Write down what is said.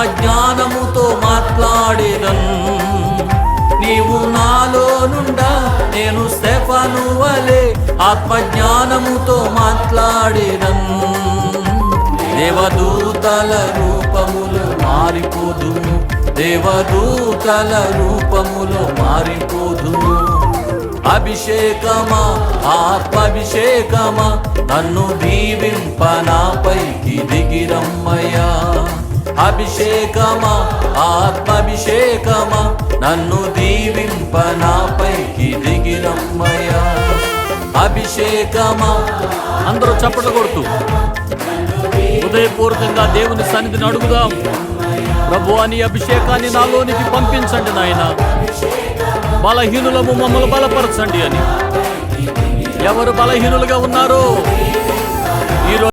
జ్ఞానముతో మాట్లాడేదన్. నీవు నాలో నుండా నేను స్టెఫను వలె ఆత్మ జ్ఞానముతో మాట్లాడేదన్. దేవదూతల రూపములో మారిపోదును, దేవదూతల రూపములో మారిపోదును. అభిషేకమా ఆత్మాభిషేకమా నన్ను దీవింప నాపైకి దిగిరమ్మయ్యా. అభిషేకమా ఆత్మాభిషేకమా నన్ను దీవింప నాపైకి దిగిరమ్మయ్యా. అభిషేకమా. అందరూ చప్పట్లు కొడుతూ హృదయపూర్వకంగా దేవుని సన్నిధిని అడుగుదాం. ప్రభువా, నీ అభిషేకాన్ని నాలోనికి పంపించండి నాయన. బలహీనులము మమ్మల్ని బలపరచండి అని. ఎవరు బలహీనులుగా ఉన్నారో